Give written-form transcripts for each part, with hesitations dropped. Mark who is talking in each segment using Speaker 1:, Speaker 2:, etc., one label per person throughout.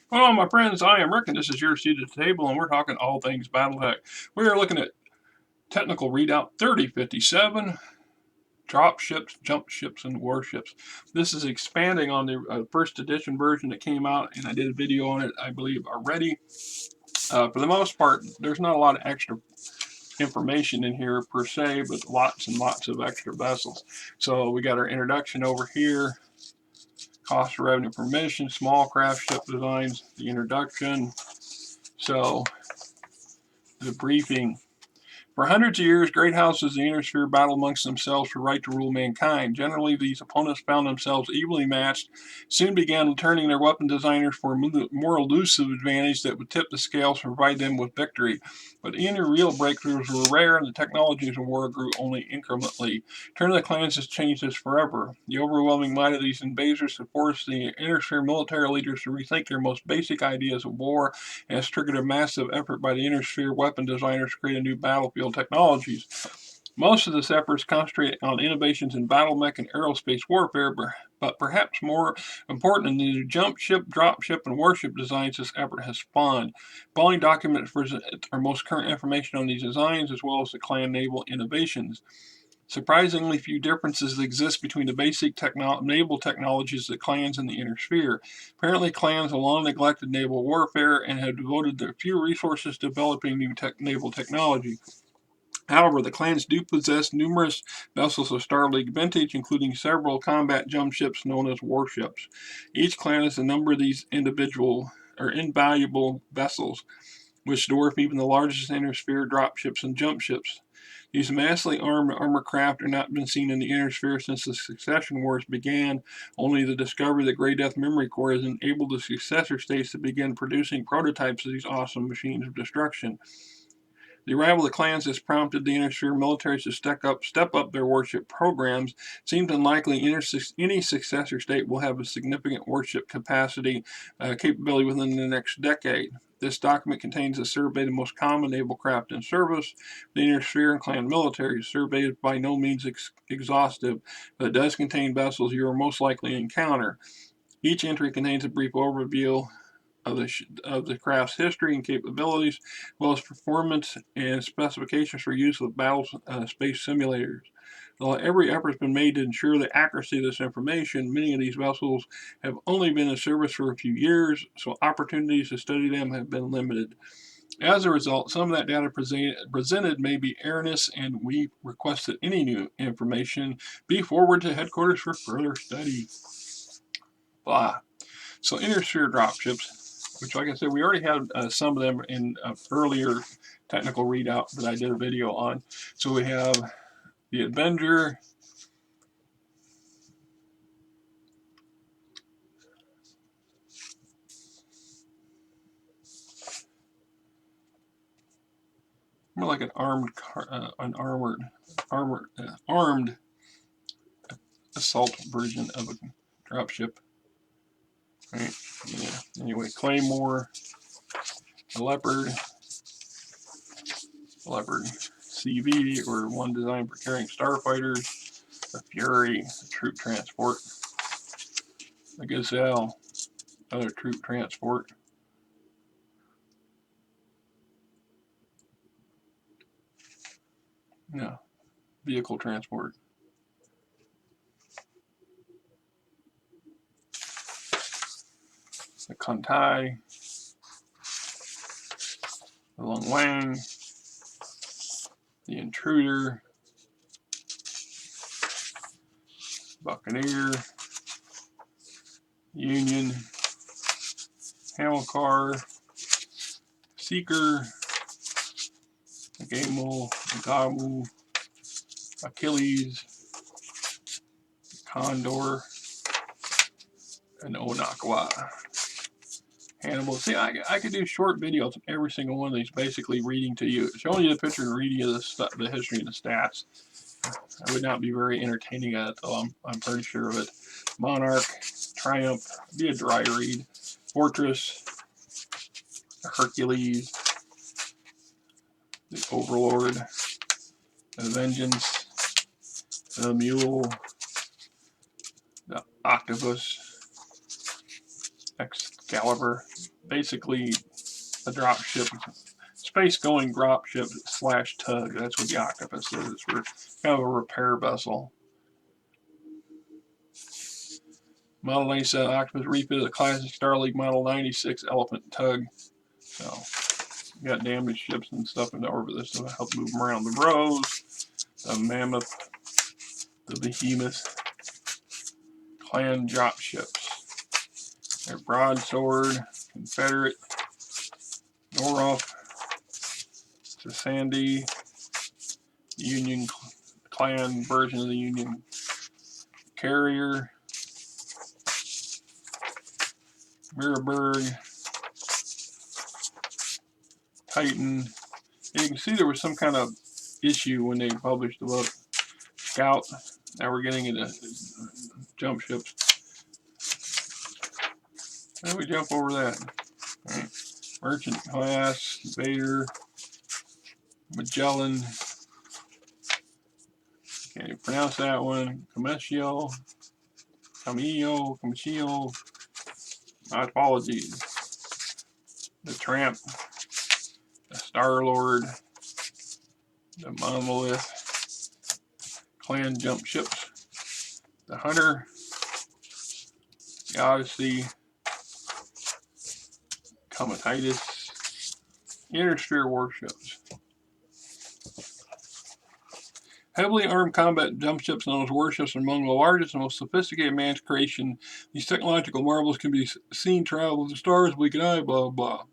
Speaker 1: Well, my friends, I am Rick, and this is your seat at the table, and we're talking all things Battletech. We are looking at Technical Readout 3057, Dropships, Jumpships, and Warships. This is expanding on the first edition version that came out, and I did a video on it, I believe, already. For the most part, there's not a lot of extra information in here per se, but lots and lots of extra vessels. So we got our introduction over here. Cost of revenue per mission, small craft ship designs, the introduction. So the briefing. For hundreds of years, great houses in the inner sphere battled amongst themselves for right to rule mankind. Generally, these opponents found themselves evenly matched, soon began turning their weapon designers for a more elusive advantage that would tip the scales and provide them with victory. But any real breakthroughs were rare, and the technologies of war grew only incrementally. Turn of the Clans has changed this forever. The overwhelming might of these invaders has forced the inner sphere military leaders to rethink their most basic ideas of war, and has triggered a massive effort by the inner sphere weapon designers to create a new battlefield technologies. Most of this effort is concentrated on innovations in battle mech and aerospace warfare, but perhaps more important in the jump ship, drop ship, and warship designs this effort has spawned. Following documents present our most current information on these designs, as well as the clan naval innovations. Surprisingly few differences exist between the basic naval technologies of the clans in the inner sphere. Apparently, clans have long neglected naval warfare and have devoted their few resources to developing new naval technology. However, the clans do possess numerous vessels of Star League vintage, including several combat jump ships known as warships. Each clan has a number of these individual or invaluable vessels, which dwarf even the largest inner sphere dropships and jump ships. These massively armed armor craft have not been seen in the inner sphere since the succession wars began. Only the discovery of the Grey Death Memory Core has enabled the successor states to begin producing prototypes of these awesome machines of destruction. The arrival of the clans has prompted the inner sphere militaries to step up their warship programs. It seems unlikely any successor state will have a significant warship capability within the next decade. This document contains a survey of the most common naval craft in service. The inner sphere and clan military survey is by no means exhaustive, but it does contain vessels you are most likely to encounter. Each entry contains a brief overview of the craft's history and capabilities, as well as performance and specifications for use with battle space simulators. While every effort has been made to ensure the accuracy of this information, many of these vessels have only been in service for a few years, so opportunities to study them have been limited. As a result, some of that data presented may be erroneous, and we request that any new information be forwarded to headquarters for further study. Blah. So inner sphere dropships, which, like I said, we already had some of them in earlier technical readout that I did a video on. So we have the Avenger, more like an armed assault version of a dropship. Right? Yeah. Anyway, Claymore, a Leopard CV, or one designed for carrying starfighters, the Fury, a troop transport, the Gazelle, other troop transport, no, vehicle transport, the Kantai, the Lung Wang, the Intruder, Buccaneer, Union, Hamilcar, Seeker, Gamel, Gamu, Achilles, Condor, and Onakawa. Hannibal. See, I could do short videos on every single one of these, basically reading to you, showing you the picture and reading you the history and the stats. I would not be very entertaining at it, though. I'm pretty sure of it. Monarch, Triumph, be a dry read. Fortress, Hercules, the Overlord, the Vengeance, the Mule, the Octopus, Excalibur, basically a dropship, space-going dropship / tug. That's what the Octopus is. It's for kind of a repair vessel. Model 97 Octopus refit a classic Starleague Model 96 Elephant tug. So, got damaged ships and stuff in orbit. This to help move them around. The Rose, the Mammoth, the Behemoth, Clan Dropships. Their Broadsword, Confederate, Norfolk, the Sandy, Union Clan version of the Union Carrier, Mirrorberg, Titan. And you can see there was some kind of issue when they published the book. Scout. Now we're getting into jump ships. How do we jump over that? All right. Merchant class, Invaders, Magellan. Can't even pronounce that one. Camillo. My apologies. The Tramp, the Star-Lord, the Monolith, Clan Jumpships, the Hunter, the Odyssey, Cometitus, Intersphere Warships. Heavily armed combat jumpships known as warships are among the largest and most sophisticated man's creation. These technological marvels can be seen travel to the stars we can eye, blah, blah.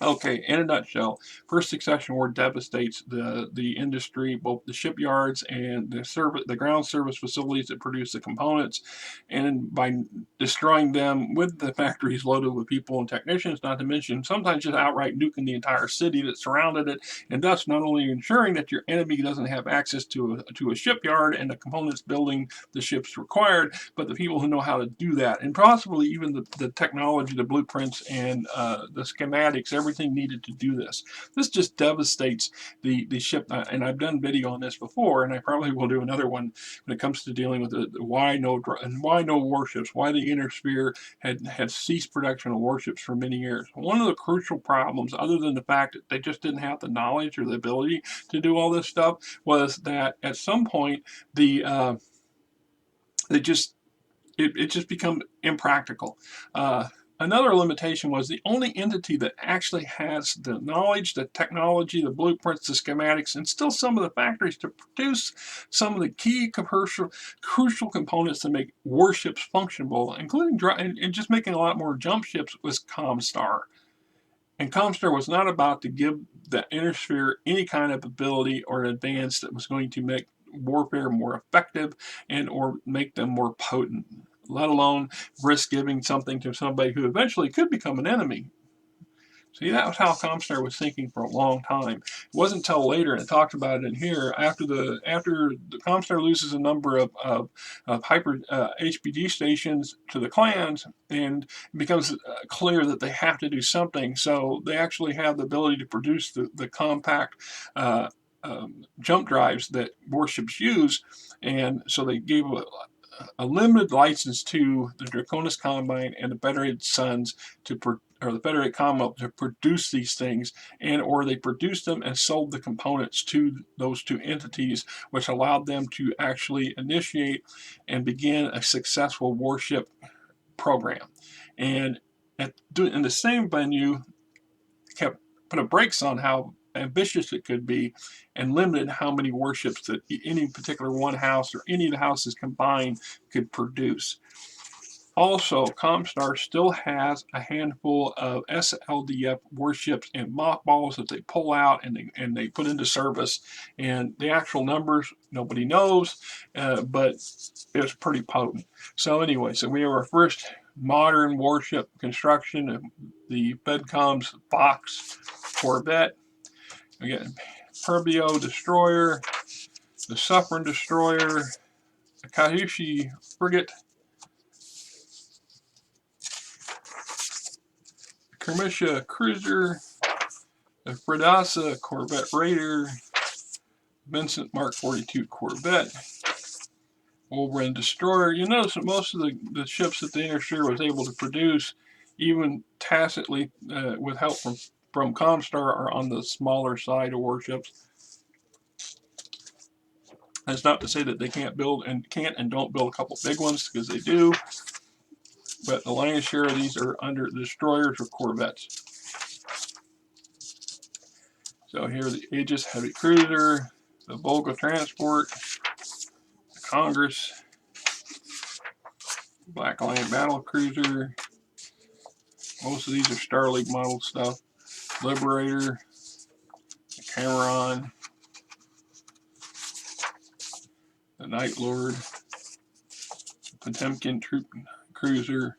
Speaker 1: Okay, in a nutshell, First Succession War devastates the industry, both the shipyards and the ground service facilities that produce the components, and by destroying them with the factories loaded with people and technicians, not to mention sometimes just outright nuking the entire city that surrounded it, and thus not only ensuring that your enemy doesn't have access to a shipyard and the components building the ships required, but the people who know how to do that, and possibly even the technology, the blueprints, and the schematics, everything needed to do this. This just devastates the ship, and I've done video on this before, and I probably will do another one when it comes to dealing with the why no warships, why the Intersphere had ceased production of warships for many years. One of the crucial problems, other than the fact that they just didn't have the knowledge or the ability to do all this stuff, was that at some point it just become impractical. Another limitation was the only entity that actually has the knowledge, the technology, the blueprints, the schematics, and still some of the factories to produce some of the key crucial components to make warships functionable, including and just making a lot more jump ships, was Comstar. And Comstar was not about to give the Intersphere any kind of ability or advance that was going to make warfare more effective and or make them more potent, let alone risk giving something to somebody who eventually could become an enemy. See, that was how Comstar was thinking for a long time. It wasn't until later, and it talks about it in here, after the Comstar loses a number of hyper HPG stations to the clans, and it becomes clear that they have to do something. So they actually have the ability to produce the compact jump drives that warships use, and so they gave a limited license to the Draconis Combine and the Federated Sons or the Federated Commonwealth to produce these things, and or they produced them and sold the components to those two entities, which allowed them to actually initiate and begin a successful warship program. And in the same venue, kept put a brakes on how ambitious it could be and limited how many warships that any particular one house or any of the houses combined could produce. Also, Comstar still has a handful of SLDF warships and mothballs that they pull out and they put into service. And the actual numbers, nobody knows, but it's pretty potent. So anyway, so we have our first modern warship construction, the FedCom's Fox Corvette. We got Purbio Destroyer, the Suffering Destroyer, the Kahushi Frigate, Kermisha Cruiser, the Fredasa Corvette Raider, Vincent Mark 42 Corvette, Wolverine Destroyer. You notice that most of the ships that the Intersphere was able to produce even tacitly with help from Comstar, are on the smaller side of warships. That's not to say that they can't and don't build a couple big ones, because they do. But the lion's share of these are under destroyers or corvettes. So here the Aegis heavy cruiser, the Volga transport, the Congress, Black Lion battle cruiser. Most of these are Star League model stuff. Liberator, the Cameron, the Night Lord, the Potemkin troop cruiser.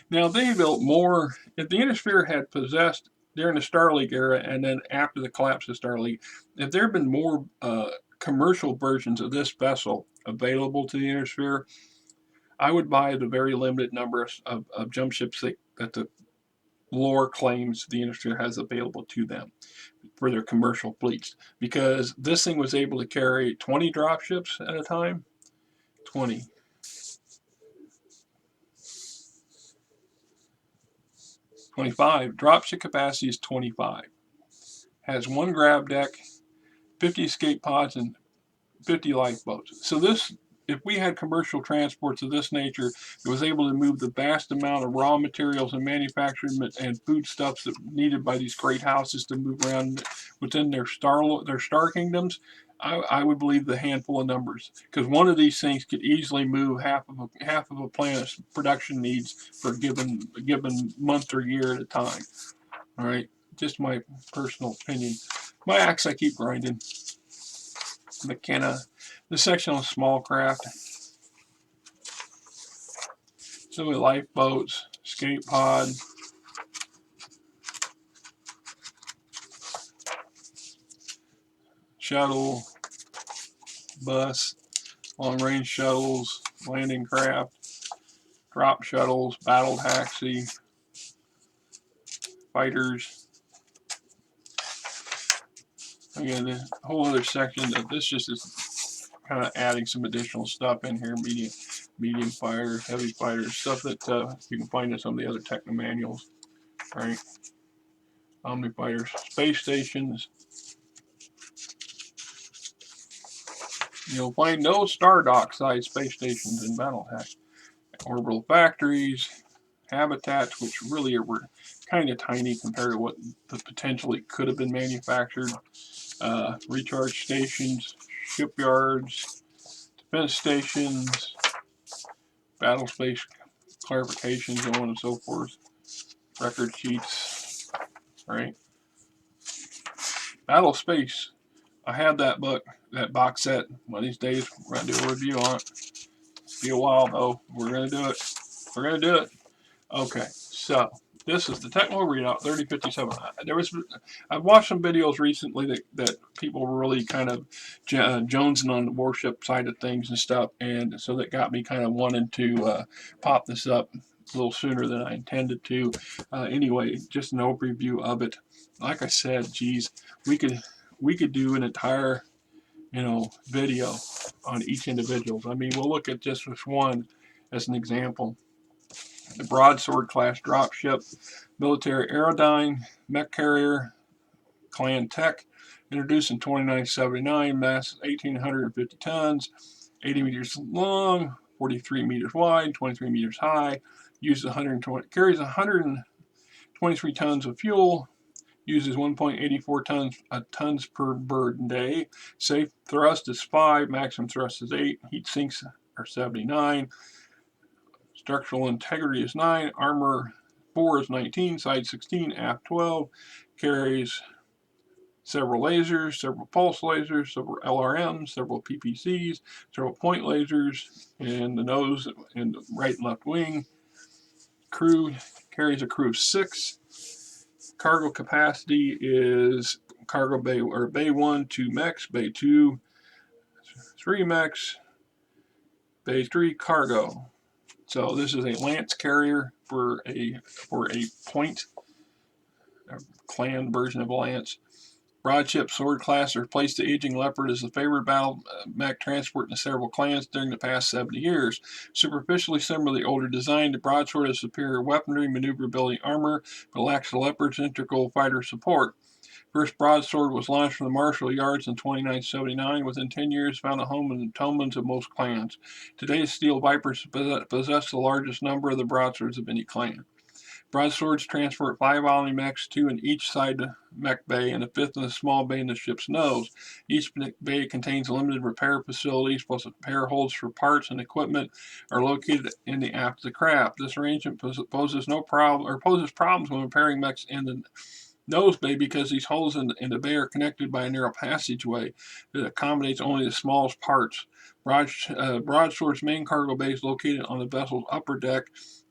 Speaker 1: Now they built more. If the Innisphere had possessed during the Star League era and then after the collapse of Star League, if there had been more commercial versions of this vessel available to the Innisphere, I would buy the very limited number of jump ships that the lore claims the Innisphere has available to them for their commercial fleets, because this thing was able to carry 20 dropships at a time. 20. 25. Dropship capacity is 25. Has 1 grab deck, 50 escape pods, and 50 lifeboats. So this, if we had commercial transports of this nature, it was able to move the vast amount of raw materials and manufacturing and foodstuffs that needed by these great houses to move around within their star kingdoms. I would believe the handful of numbers, because one of these things could easily move half of a planet's production needs for a given month or year at a time. All right, just my personal opinion. My axe I keep grinding. McKenna. This section on small craft. Some of the lifeboats, escape pod, shuttle, bus, long range shuttles, landing craft, drop shuttles, battle taxi, fighters. Again, a whole other section of this just is kind of adding some additional stuff in here. Medium fighters, heavy fighters, stuff that you can find in some of the other techno manuals. Right? Omni fighters, space stations. You'll find no Star Dock-sized space stations in Battletech. Orbital factories, habitats, which really were kind of tiny compared to what potentially could have been manufactured. Recharge stations, shipyards, defense stations, battle space clarifications, so on and so forth. Record sheets, right? Battle space. I have that box set. One of these days, we're going to do a review on it. Be a while though. We're going to do it. We're going to do it. Okay, so this is the technical readout 3057. I've watched some videos recently that people were really kind of jonesing on the warship side of things and stuff, and so that got me kind of wanting to pop this up a little sooner than I intended to. Anyway, just an overview of it. Like I said, geez, we could do an entire video on each individual. I mean, we'll look at just this one as an example. The broadsword class dropship, military aerodyne, mech carrier, Clan Tech, introduced in 2979, mass 1,850 tons, 80 meters long, 43 meters wide, 23 meters high, carries 123 tons of fuel, uses 1.84 tons per burden day. Safe thrust is 5, maximum thrust is 8, heat sinks are 79. Structural integrity is 9, armor 4 is 19, side 16, aft 12, carries several lasers, several pulse lasers, several LRMs, several PPCs, several point lasers in the nose and the right and left wing. Crew carries a crew of 6. Cargo capacity is cargo bay 1, 2 mechs, bay 2, 3 mechs, bay 3 cargo. So this is a lance carrier for a point, a clan version of lance. Broadship sword class replaced the aging Leopard as the favored battle mech transport in several clans during the past 70 years. Superficially similar to the older design, the broadsword has superior weaponry, maneuverability, armor, but lacks the Leopard's integral fighter support. First broadsword was launched from the Marshall Yards in 2979. Within 10 years, found a home in the totements of most clans. Today's Steel Vipers possess the largest number of the broadswords of any clan. Broadswords transport 5 volley mechs, 2 in each side mech bay, and a 5th in the small bay in the ship's nose. Each bay contains limited repair facilities, plus repair holds for parts and equipment are located in the aft of the craft. This arrangement poses problems when repairing mechs in the nose bay because these holes in the bay are connected by a narrow passageway that accommodates only the smallest parts. Broadsword's main cargo bay is located on the vessel's upper deck,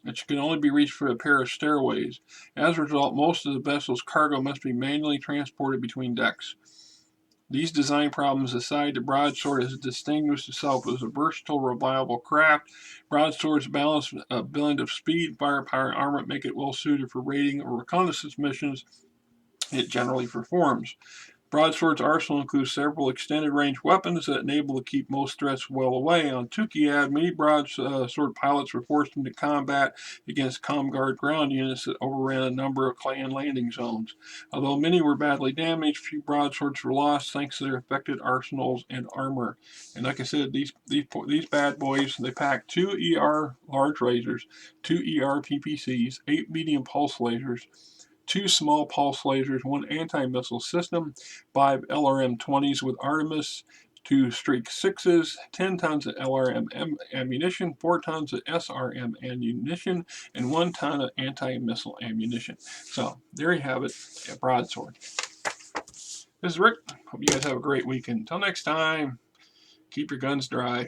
Speaker 1: which can only be reached through a pair of stairways. As a result, most of the vessel's cargo must be manually transported between decks. These design problems aside, the broadsword has distinguished itself as a versatile, reliable craft. Broadsword's balanced blend of speed, firepower, and armor make it well suited for raiding or reconnaissance missions it generally performs. Broadsword's arsenal includes several extended-range weapons that enable to keep most threats well away. On Tukiad, many broadsword pilots were forced into combat against Comguard ground units that overran a number of clan landing zones. Although many were badly damaged, few broadswords were lost thanks to their affected arsenals and armor. And like I said, these bad boys, they pack 2 ER large lasers, 2 ER PPCs, 8 medium pulse lasers, 2 small pulse lasers, 1 anti-missile system, 5 LRM-20s with Artemis, 2 Streak 6s, 10 tons of LRM ammunition, 4 tons of SRM ammunition, and 1 ton of anti-missile ammunition. So, there you have it, a broadsword. This is Rick. Hope you guys have a great weekend. Until next time, keep your guns dry.